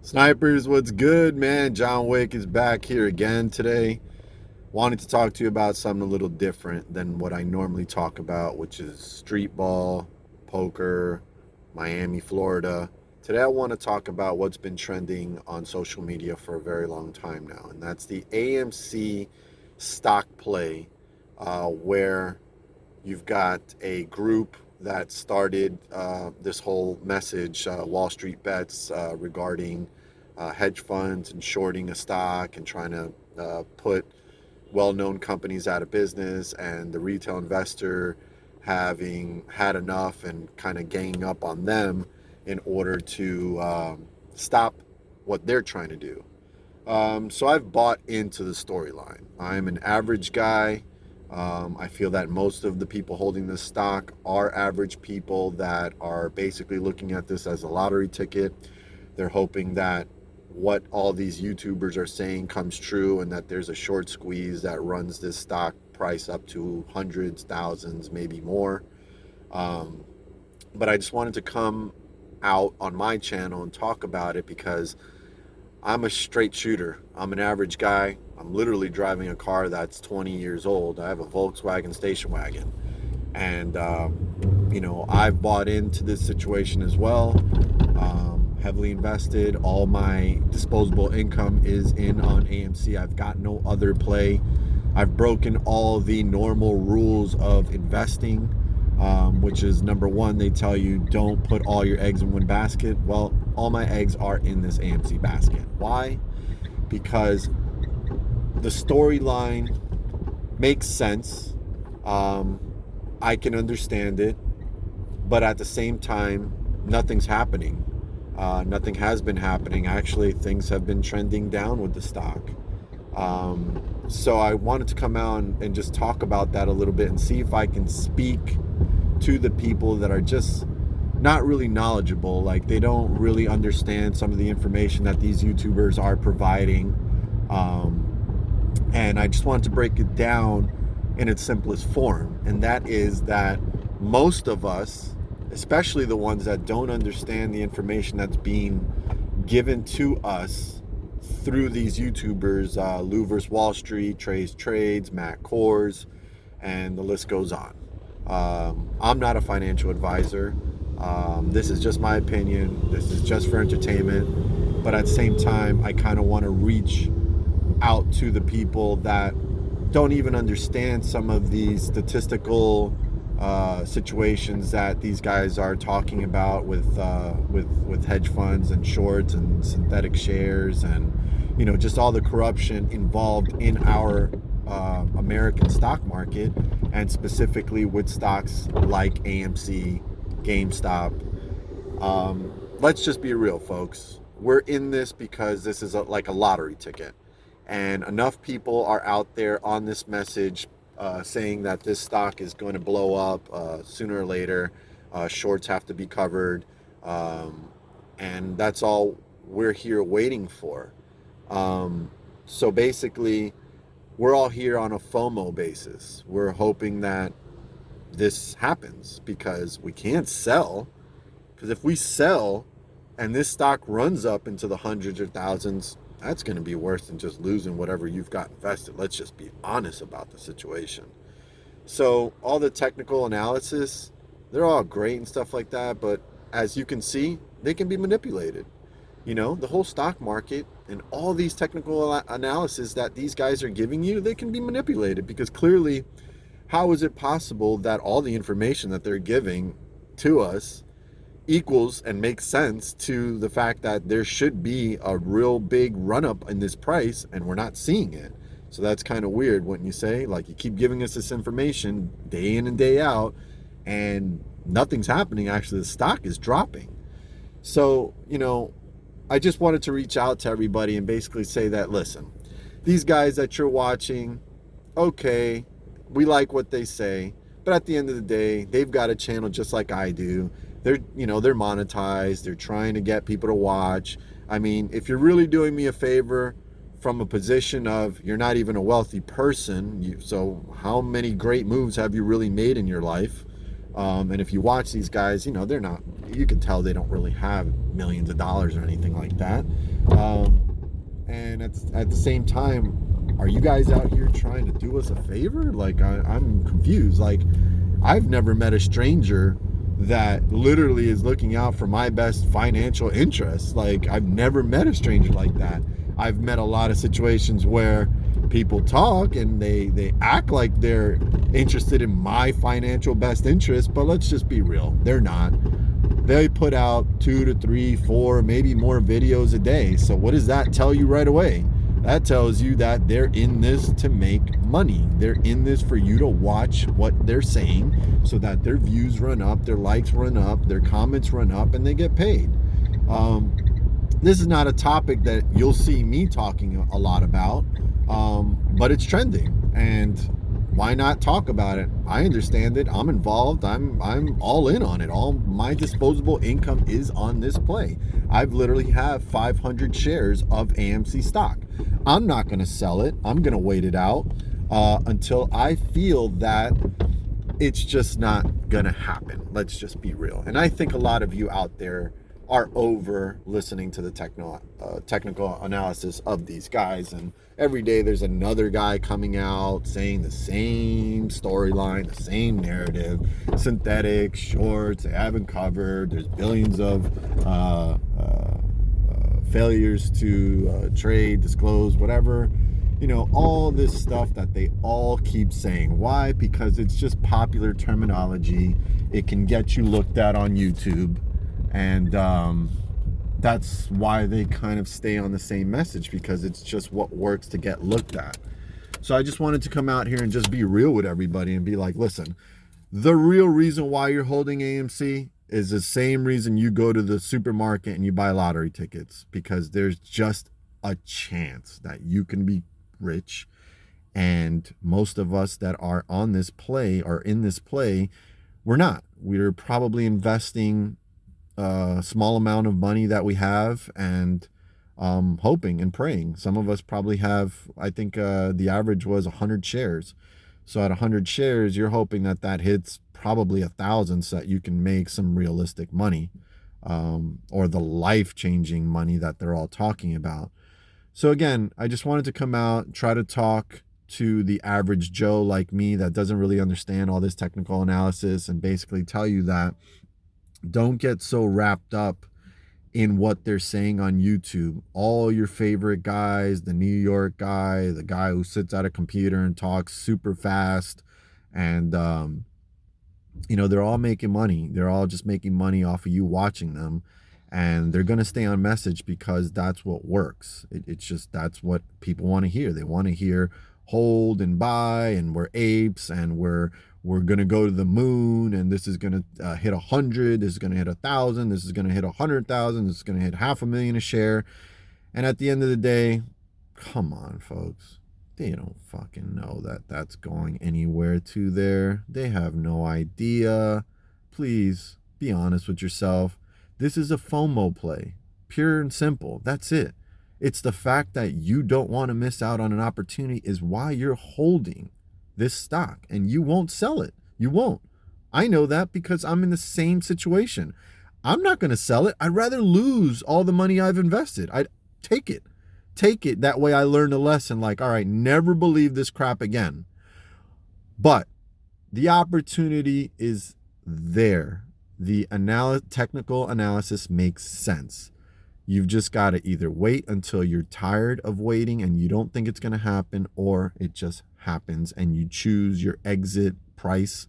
Snipers, what's good, man? John Wick is back here again today. Wanted to talk to you about something a little different than what I normally talk about, which is street ball, poker, Miami, Florida. Today, I want to talk about what's been trending on social media for a very long time now, and that's the AMC stock play, where you've got a group that started this whole message, Wall Street bets, regarding hedge funds and shorting a stock and trying to put well-known companies out of business, and the retail investor having had enough and kind of ganging up on them in order to stop what they're trying to do. So I've bought into the storyline. I'm an average guy. I feel that most of the people holding this stock are average people that are basically looking at this as a lottery ticket. They're hoping that what all these YouTubers are saying comes true, and that there's a short squeeze that runs this stock price up to hundreds, thousands, maybe more. But I just wanted to come out on my channel and talk about it because I'm a straight shooter. I'm an average guy. I'm literally driving a car that's 20 years old. I have a Volkswagen station wagon. And, I've bought into this situation as well. Heavily invested. All my disposable income is in on AMC. I've got no other play. I've broken all the normal rules of investing, which is number one, they tell you don't put all your eggs in one basket. Well, all my eggs are in this AMC basket. Why? Because the storyline makes sense. I can understand it, but at the same time, nothing's happening. Nothing has been happening. Actually, things have been trending down with the stock. So I wanted to come out and just talk about that a little bit and see if I can speak to the people that are just not really knowledgeable. Like, they don't really understand some of the information that these YouTubers are providing. And I just wanted to break it down in its simplest form. And that is that most of us, especially the ones that don't understand the information that's being given to us through these YouTubers, louvswallstreet, treystrades, Matt Kors, and the list goes on. I'm not a financial advisor. This is just my opinion. This is just for entertainment. But at the same time, I kind of want to reach out to the people that don't even understand some of these statistical situations that these guys are talking about with hedge funds and shorts and synthetic shares, and just all the corruption involved in our American stock market, and specifically with stocks like AMC, GameStop. Let's just be real, folks. We're in this because this is like a lottery ticket, and enough people are out there on this message saying that this stock is going to blow up sooner or later. Shorts have to be covered, and that's all we're here waiting for. So basically, we're all here on a FOMO basis. We're hoping that this happens because we can't sell. Because if we sell and this stock runs up into the hundreds or thousands, that's going to be worse than just losing whatever you've got invested. Let's just be honest about the situation. So all the technical analysis, they're all great and stuff like that, but as you can see, they can be manipulated. The whole stock market and all these technical analysis that these guys are giving you, they can be manipulated, because clearly, how is it possible that all the information that they're giving to us equals and makes sense to the fact that there should be a real big run up in this price and we're not seeing it? So that's kind of weird, wouldn't you say? Like, you keep giving us this information day in and day out and nothing's happening. Actually, the stock is dropping. So, I just wanted to reach out to everybody and basically say that, listen, these guys that you're watching, okay, we like what they say, but at the end of the day, they've got a channel just like I do. They're monetized. They're trying to get people to watch. I mean, if you're really doing me a favor from a position of you're not even a wealthy person, so how many great moves have you really made in your life? And if you watch these guys, they're not, you can tell they don't really have millions of dollars or anything like that. And at the same time, are you guys out here trying to do us a favor? Like, I'm confused. Like, I've never met a stranger that literally is looking out for my best financial interests. Like, I've never met a stranger like that. I've met a lot of situations where people talk and they act like they're interested in my financial best interest, but let's just be real, they're not. They put out 2 to 3, 4, maybe more videos a day. So what does that tell you right away? That tells you that they're in this to make money. They're in this for you to watch what they're saying so that their views run up, their likes run up, their comments run up, and they get paid. This is not a topic that you'll see me talking a lot about, but it's trending, and why not talk about it? I understand it. I'm involved. I'm all in on it. All my disposable income is on this play. I've literally have 500 shares of AMC stock. I'm not going to sell it. I'm going to wait it out until I feel that it's just not going to happen. Let's just be real. And I think a lot of you out there are over listening to the technical analysis of these guys, and every day there's another guy coming out saying the same storyline, the same narrative, synthetic, shorts, they haven't covered, there's billions of failures to trade, disclose, whatever. You know, all this stuff that they all keep saying. Why? Because it's just popular terminology. It can get you looked at on YouTube. And that's why they kind of stay on the same message, because it's just what works to get looked at. So I just wanted to come out here and just be real with everybody and be like, listen, the real reason why you're holding AMC is the same reason you go to the supermarket and you buy lottery tickets, because there's just a chance that you can be rich. And most of us that are on this play or in this play, we're not. We're probably investing a small amount of money that we have and hoping and praying. Some of us probably have, I think the average was 100 shares. So at 100 shares, you're hoping that that hits probably 1,000 so that you can make some realistic money, or the life-changing money that they're all talking about. So again, I just wanted to come out, try to talk to the average Joe like me that doesn't really understand all this technical analysis, and basically tell you that don't get so wrapped up in what they're saying on YouTube. All your favorite guys, the New York guy, the guy who sits at a computer and talks super fast, and you know, they're all making money. They're all just making money off of you watching them, and they're going to stay on message because that's what works. It's just, that's what people want to hear. They want to hear hold and buy, and we're apes, and we're going to go to the moon, and this is going to hit 100, this is going to hit 1,000, this is going to hit 100,000, this is going to hit 500,000 a share. And at the end of the day, come on, folks. They don't fucking know that that's going anywhere to there. They have no idea. Please be honest with yourself. This is a FOMO play, pure and simple. That's it. It's the fact that you don't want to miss out on an opportunity is why you're holding this stock, and you won't sell it. You won't. I know that because I'm in the same situation. I'm not going to sell it. I'd rather lose all the money I've invested. I'd take it. Take it. That way I learned a lesson, like, all right, never believe this crap again. But the opportunity is there. The technical analysis makes sense. You've just got to either wait until you're tired of waiting and you don't think it's going to happen, or it just happens and you choose your exit price.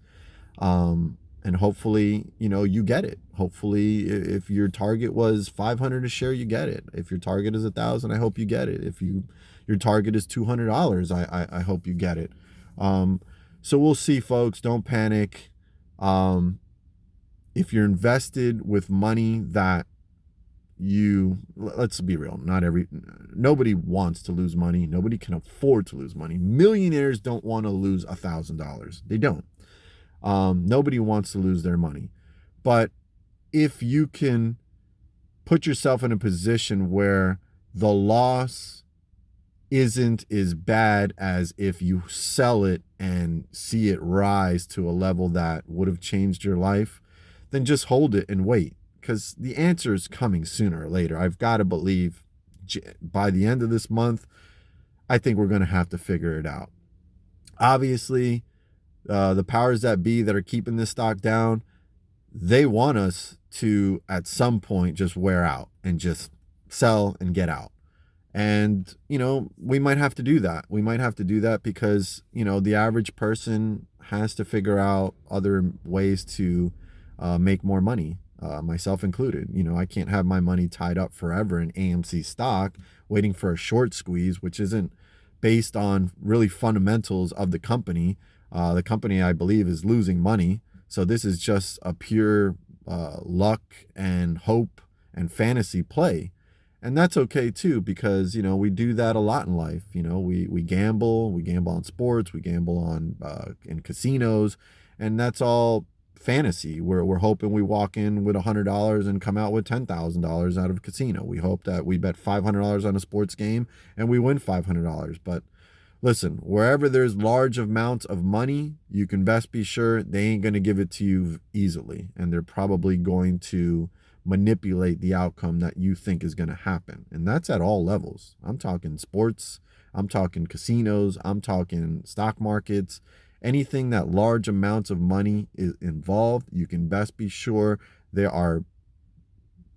And hopefully, you know, you get it. Hopefully, if your target was 500 a share, you get it. If your target is 1,000, I hope you get it. If your target is $200, I hope you get it. So we'll see, folks. Don't panic. If you're invested with money that let's be real, nobody wants to lose money. Nobody can afford to lose money. Millionaires don't want to lose $1,000. They don't. Nobody wants to lose their money. But if you can put yourself in a position where the loss isn't as bad as if you sell it and see it rise to a level that would have changed your life, then just hold it and wait, because the answer is coming sooner or later. I've got to believe by the end of this month, I think we're going to have to figure it out. Obviously, the powers that be that are keeping this stock down, they want us to at some point just wear out and just sell and get out. And, we might have to do that. We might have to do that because, the average person has to figure out other ways to make more money, myself included. I can't have my money tied up forever in AMC stock waiting for a short squeeze, which isn't based on really fundamentals of the company. The company, I believe, is losing money. So this is just a pure luck and hope and fantasy play. And that's okay too, because, we do that a lot in life. We gamble on sports, we gamble on in casinos, and that's all fantasy. We're hoping we walk in with $100 and come out with $10,000 out of a casino. We hope that we bet $500 on a sports game and we win $500. But listen, wherever there's large amounts of money, you can best be sure they ain't going to give it to you easily. And they're probably going to manipulate the outcome that you think is going to happen. And that's at all levels. I'm talking sports, I'm talking casinos, I'm talking stock markets. Anything that large amounts of money is involved, you can best be sure there are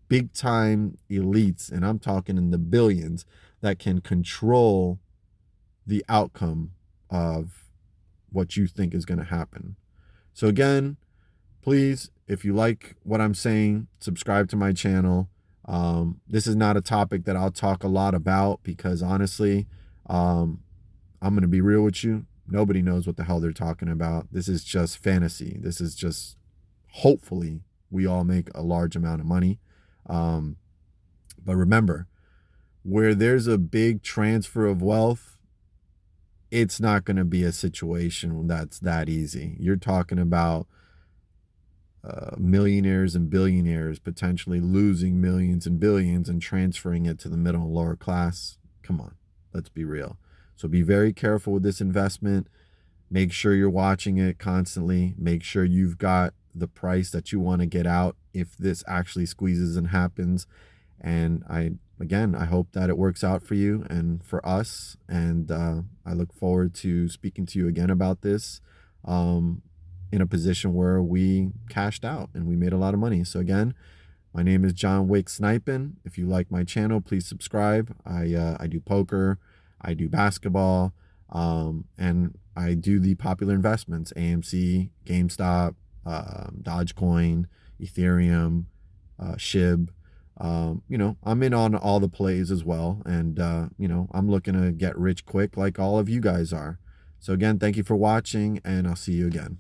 big time elites, and I'm talking in the billions, that can control the outcome of what you think is going to happen. So again, please, if you like what I'm saying, subscribe to my channel. This is not a topic that I'll talk a lot about because honestly, I'm going to be real with you. Nobody knows what the hell they're talking about. This is just fantasy. This is just, hopefully, we all make a large amount of money. But remember, where there's a big transfer of wealth, it's not going to be a situation that's that easy. You're talking about millionaires and billionaires potentially losing millions and billions and transferring it to the middle and lower class. Come on, let's be real. So be very careful with this investment. Make sure you're watching it constantly. Make sure you've got the price that you want to get out if this actually squeezes and happens. And I hope that it works out for you and for us. And I look forward to speaking to you again about this in a position where we cashed out and we made a lot of money. So again, my name is John Wick Sniping. If you like my channel, please subscribe. I do poker, I do basketball, and I do the popular investments: AMC, GameStop, Dogecoin, Ethereum, SHIB. I'm in on all the plays as well. And, I'm looking to get rich quick like all of you guys are. So again, thank you for watching, and I'll see you again.